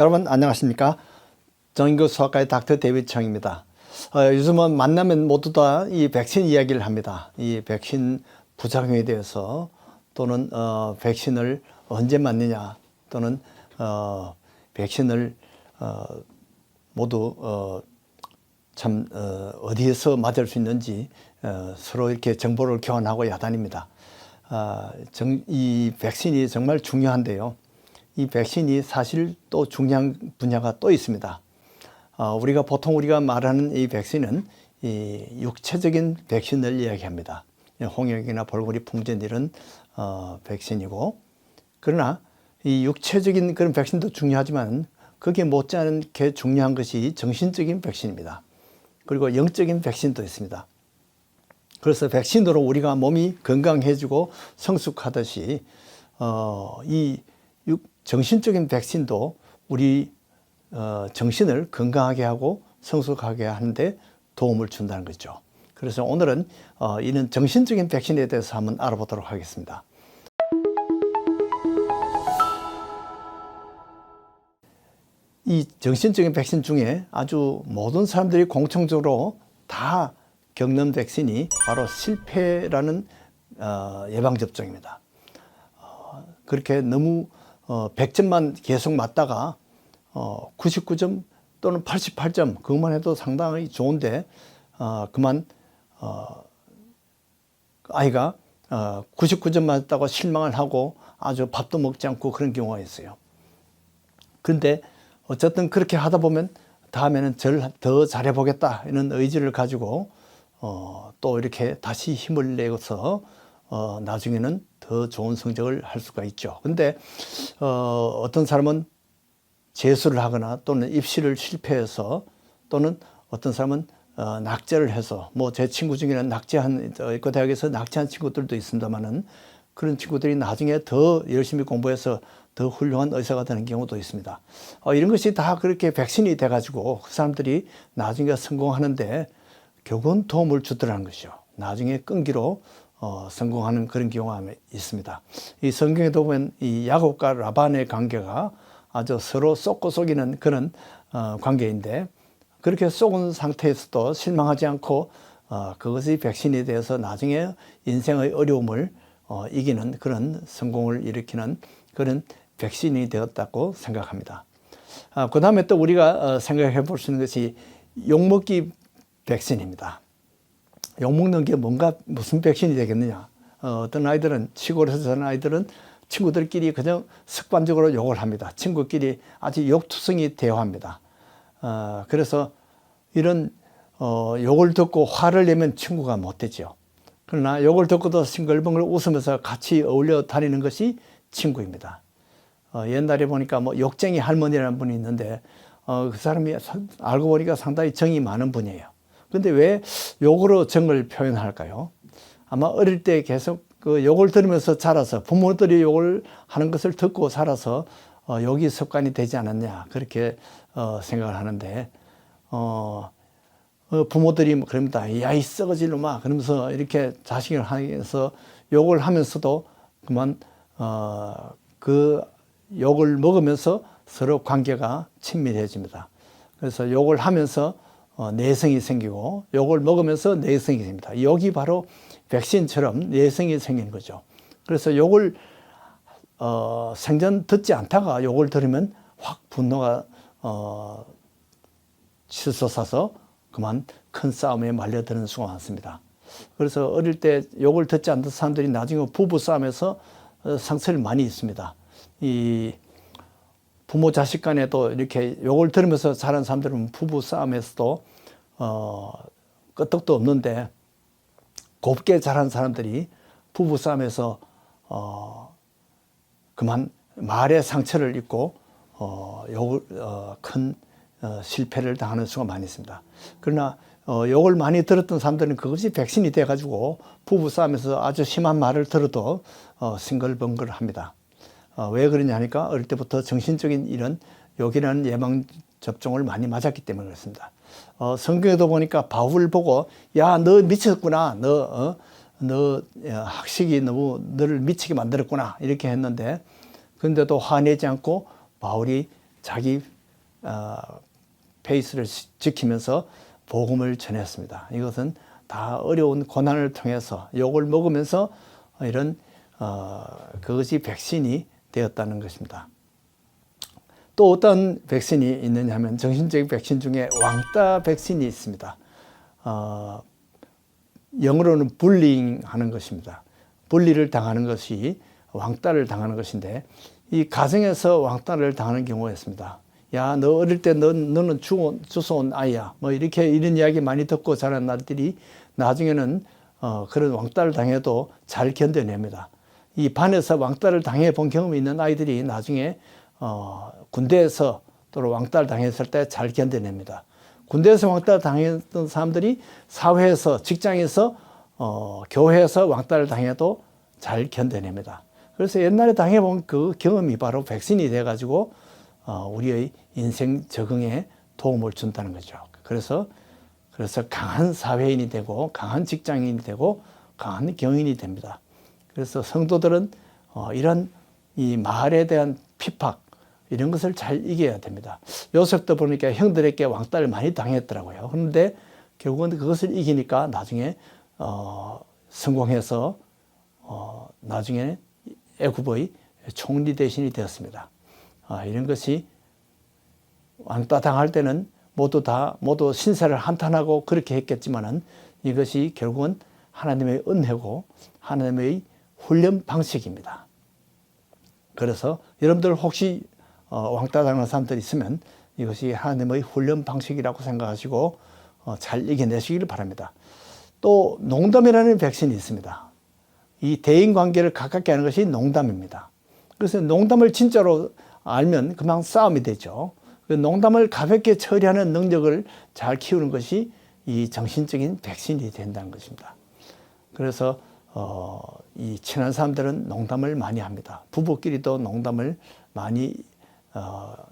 여러분 안녕하십니까? 정인구 수학과의 닥터 데이비드 청입니다. 요즘은 만나면 모두 다 이 백신 이야기를 합니다. 이 백신 부작용에 대해서 또는 백신을 언제 맞느냐 또는 백신을 모두 참 어디에서 맞을 수 있는지 서로 이렇게 정보를 교환하고 야단입니다. 이 백신이 정말 중요한데요. 이 백신이 사실 또 중요한 분야가 또 있습니다. 보통 우리가 말하는 이 백신은 이 육체적인 백신을 이야기합니다. 홍역이나 볼거리 풍전 이런 백신이고, 그러나 이 육체적인 그런 백신도 중요하지만 그게 못지않게 중요한 것이 정신적인 백신입니다. 그리고 영적인 백신도 있습니다. 그래서 백신으로 우리가 몸이 건강해지고 성숙하듯이 이 정신적인 백신도 우리 정신을 건강하게 하고 성숙하게 하는데 도움을 준다는 거죠. 그래서 오늘은 이런 정신적인 백신에 대해서 한번 알아보도록 하겠습니다. 이 정신적인 백신 중에 아주 모든 사람들이 공통적으로 다 겪는 백신이 바로 실패라는 예방접종입니다. 그렇게 너무 100점만 계속 맞다가 99점 또는 88점 그것만 해도 상당히 좋은데 그만 아이가 99점 맞았다고 실망을 하고 아주 밥도 먹지 않고 그런 경우가 있어요. 그런데 어쨌든 그렇게 하다 보면 다음에는 더 잘해보겠다 이런 의지를 가지고 또 이렇게 다시 힘을 내서 나중에는 더 좋은 성적을 할 수가 있죠. 근데 어떤 사람은 재수를 하거나 또는 입시를 실패해서 또는 어떤 사람은 낙제를 해서 뭐 제 친구 중에는 있고 대학에서 낙제한 친구들도 있습니다만은 그런 친구들이 나중에 더 열심히 공부해서 더 훌륭한 의사가 되는 경우도 있습니다. 이런 것이 다 그렇게 백신이 돼가지고 그 사람들이 나중에 성공하는데 결국은 도움을 주더라는 것이죠. 나중에 끈기로 성공하는 그런 경우가 있습니다. 이 성경에도 보면 이 야곱과 라반의 관계가 아주 서로 쏟고 속이는 그런 관계인데 그렇게 속은 상태에서도 실망하지 않고 그것이 백신에 대해서 나중에 인생의 어려움을 이기는 그런 성공을 일으키는 그런 백신이 되었다고 생각합니다. 그 다음에 또 우리가 생각해 볼 수 있는 것이 욕먹기 백신입니다. 욕먹는 게 무슨 백신이 되겠느냐. 어떤 아이들은 시골에서 사는 아이들은 친구들끼리 그냥 습관적으로 욕을 합니다. 친구끼리 아주 욕투성이 대화합니다. 그래서 이런 욕을 듣고 화를 내면 친구가 못 되죠. 그러나 욕을 듣고도 싱글벙글 웃으면서 같이 어울려 다니는 것이 친구입니다. 옛날에 보니까 뭐 욕쟁이 할머니라는 분이 있는데 그 사람이 알고 보니까 상당히 정이 많은 분이에요. 근데 왜 욕으로 정을 표현할까요? 아마 어릴 때 계속 그 욕을 들으면서 자라서 부모들이 욕을 하는 것을 듣고 자라서 욕이 습관이 되지 않았냐 그렇게 생각을 하는데 부모들이 그럽니다. 야, 이 썩어질 놈아 그러면서 이렇게 자식을 하면서 욕을 하면서도 그만 그 욕을 먹으면서 서로 관계가 친밀해집니다. 그래서 욕을 하면서 내성이 생기고 욕을 먹으면서 내성이 생깁니다. 욕이 바로 백신처럼 내성이 생기는 거죠. 그래서 욕을 생전 듣지 않다가 욕을 들으면 확 분노가 치솟아서 그만 큰 싸움에 말려드는 수가 많습니다. 그래서 어릴 때 욕을 듣지 않던 사람들이 나중에 부부 싸움에서 상처를 많이 입습니다. 이 부모 자식 간에도 이렇게 욕을 들으면서 자란 사람들은 부부 싸움에서도 끄떡도 없는데 곱게 자란 사람들이 부부 싸움에서 그만 말의 상처를 입고 큰 실패를 당하는 수가 많이 있습니다. 그러나 욕을 많이 들었던 사람들은 그것이 백신이 돼가지고 부부 싸움에서 아주 심한 말을 들어도 싱글벙글 합니다. 왜 그러냐 하니까 어릴 때부터 정신적인 이런 욕이라는 예방접종을 많이 맞았기 때문에 그렇습니다. 성경에도 보니까 바울을 보고 야, 너 미쳤구나. 너 학식이 너무 너를 미치게 만들었구나. 이렇게 했는데 그런데도 화내지 않고 바울이 자기 페이스를 지키면서 복음을 전했습니다. 이것은 다 어려운 고난을 통해서 욕을 먹으면서 이런 그것이 백신이 되었다는 것입니다. 또 어떤 백신이 있느냐 하면 정신적 백신 중에 왕따 백신이 있습니다. 영어로는 불링 하는 것입니다. 분리를 당하는 것이 왕따를 당하는 것인데 이 가정에서 왕따를 당하는 경우가 있습니다. 야, 너 어릴 때 너는 주워온 아이야. 뭐 이런 이야기 많이 듣고 자란 아이들이 나중에는 그런 왕따를 당해도 잘 견뎌냅니다. 이 반에서 왕따를 당해 본 경험이 있는 아이들이 나중에 군대에서 또는 왕따를 당했을 때 잘 견뎌냅니다. 군대에서 왕따를 당했던 사람들이 사회에서, 직장에서, 교회에서 왕따를 당해도 잘 견뎌냅니다. 그래서 옛날에 당해본 그 경험이 바로 백신이 돼가지고 우리의 인생 적응에 도움을 준다는 거죠. 그래서 강한 사회인이 되고 강한 직장인이 되고 강한 경인이 됩니다. 그래서 성도들은 이런 이 마을에 대한 핍박 이런 것을 잘 이겨야 됩니다. 요셉도 보니까 형들에게 왕따를 많이 당했더라고요. 그런데 결국은 그것을 이기니까 나중에 성공해서 나중에 애굽의 총리 대신이 되었습니다. 이런 것이 왕따 당할 때는 모두 신세를 한탄하고 그렇게 했겠지만은 이것이 결국은 하나님의 은혜고 하나님의 훈련 방식입니다. 그래서 여러분들 혹시 왕따 당하는 사람들이 있으면 이것이 하나님의 훈련 방식이라고 생각하시고 잘 이겨내시기를 바랍니다. 또 농담이라는 백신이 있습니다. 이 대인관계를 가깝게 하는 것이 농담입니다. 그래서 농담을 진짜로 알면 그만 싸움이 되죠. 농담을 가볍게 처리하는 능력을 잘 키우는 것이 이 정신적인 백신이 된다는 것입니다. 그래서 이 친한 사람들은 농담을 많이 합니다. 부부끼리도 농담을 많이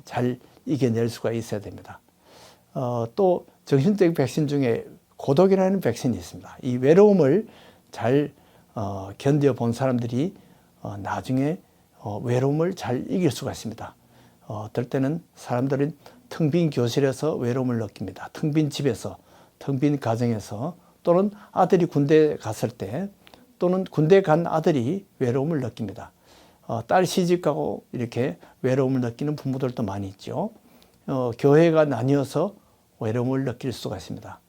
잘 이겨낼 수가 있어야 됩니다. 또 정신적 백신 중에 고독이라는 백신이 있습니다. 이 외로움을 잘 견뎌본 사람들이 나중에 외로움을 잘 이길 수가 있습니다. 어떨 때는 사람들은 텅 빈 교실에서 외로움을 느낍니다. 텅 빈 집에서, 텅 빈 가정에서, 또는 아들이 군대 갔을 때, 또는 군대 간 아들이 외로움을 느낍니다. 딸 시집가고 이렇게 외로움을 느끼는 부모들도 많이 있죠. 교회가 나뉘어서 외로움을 느낄 수가 있습니다.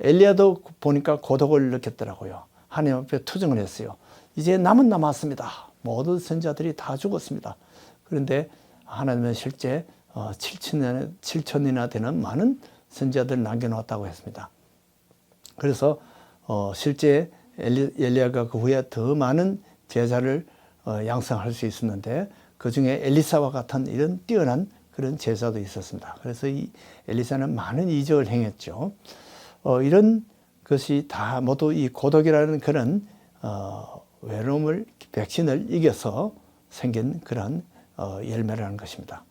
엘리야도 보니까 고독을 느꼈더라고요. 하나님 앞에 투정을 했어요. 이제 남은 남았습니다. 모든 선지자들이 다 죽었습니다. 그런데 하나님은 실제 7천이나 되는 많은 선지자들을 남겨놓았다고 했습니다. 그래서 실제 엘리야가 그 후에 더 많은 제자를 양성할 수 있었는데 그 중에 엘리사와 같은 이런 뛰어난 그런 제자도 있었습니다. 그래서 이 엘리사는 많은 이적을 행했죠. 이런 것이 다 모두 이 고독이라는 그런 외로움을 백신을 이겨서 생긴 그런 열매라는 것입니다.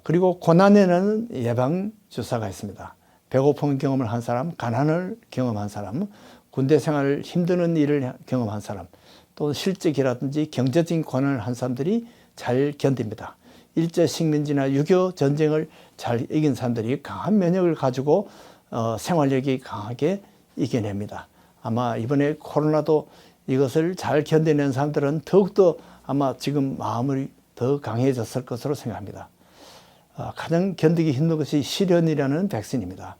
그리고 고난에는 예방 주사가 있습니다. 배고픔 경험을 한 사람, 가난을 경험한 사람, 군대 생활 힘드는 일을 경험한 사람, 또 실직이라든지 경제적인 고난을 한 사람들이 잘 견딥니다. 일제 식민지나 6.25 전쟁을 잘 이긴 사람들이 강한 면역을 가지고 생활력이 강하게 이겨냅니다. 아마 이번에 코로나도 이것을 잘 견뎌낸 사람들은 더욱더 아마 지금 마음이 더 강해졌을 것으로 생각합니다. 가장 견디기 힘든 것이 시련이라는 백신입니다.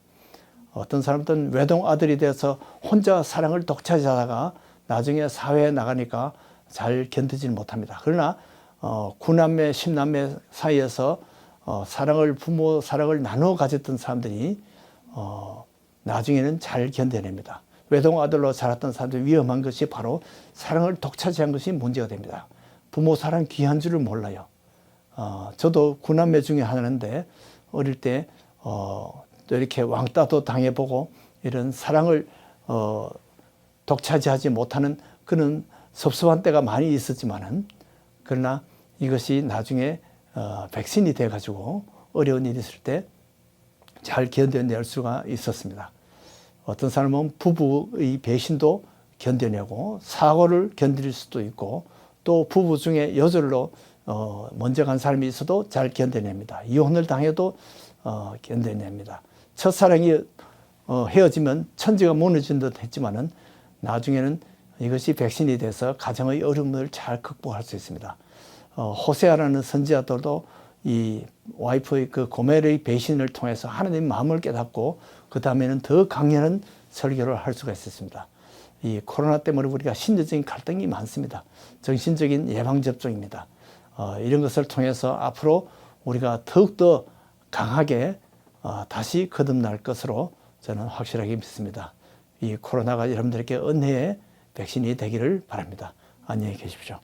어떤 사람들은 외동 아들이 돼서 혼자 사랑을 독차지하다가 나중에 사회에 나가니까 잘 견디지 못합니다. 그러나 9남매, 10남매 사이에서 부모 사랑을 나누어 가졌던 사람들이 나중에는 잘 견뎌냅니다. 외동 아들로 자랐던 사람들이 위험한 것이 바로 사랑을 독차지한 것이 문제가 됩니다. 부모 사랑 귀한 줄을 몰라요. 저도 9남매 중에 하나인데 어릴 때 또 이렇게 왕따도 당해보고 이런 사랑을 독차지하지 못하는 그런 섭섭한 때가 많이 있었지만은 그러나 이것이 나중에 백신이 돼가지고 어려운 일이 있을 때 잘 견뎌낼 수가 있었습니다. 어떤 사람은 부부의 배신도 견뎌내고 사고를 견딜 수도 있고 또 부부 중에 여절로 먼저 간 사람이 있어도 잘 견뎌냅니다. 이혼을 당해도 견뎌냅니다. 첫사랑이 헤어지면 천지가 무너진 듯 했지만은 나중에는 이것이 백신이 돼서 가정의 어려움을 잘 극복할 수 있습니다. 호세아라는 선지자들도 이 와이프의 그 고멜의 배신을 통해서 하나님의 마음을 깨닫고 그 다음에는 더 강렬한 설교를 할 수가 있었습니다. 이 코로나 때문에 우리가 신체적인 갈등이 많습니다. 정신적인 예방접종입니다. 이런 것을 통해서 앞으로 우리가 더욱더 강하게 다시 거듭날 것으로 저는 확실하게 믿습니다. 이 코로나가 여러분들에게 은혜의 백신이 되기를 바랍니다. 안녕히 계십시오.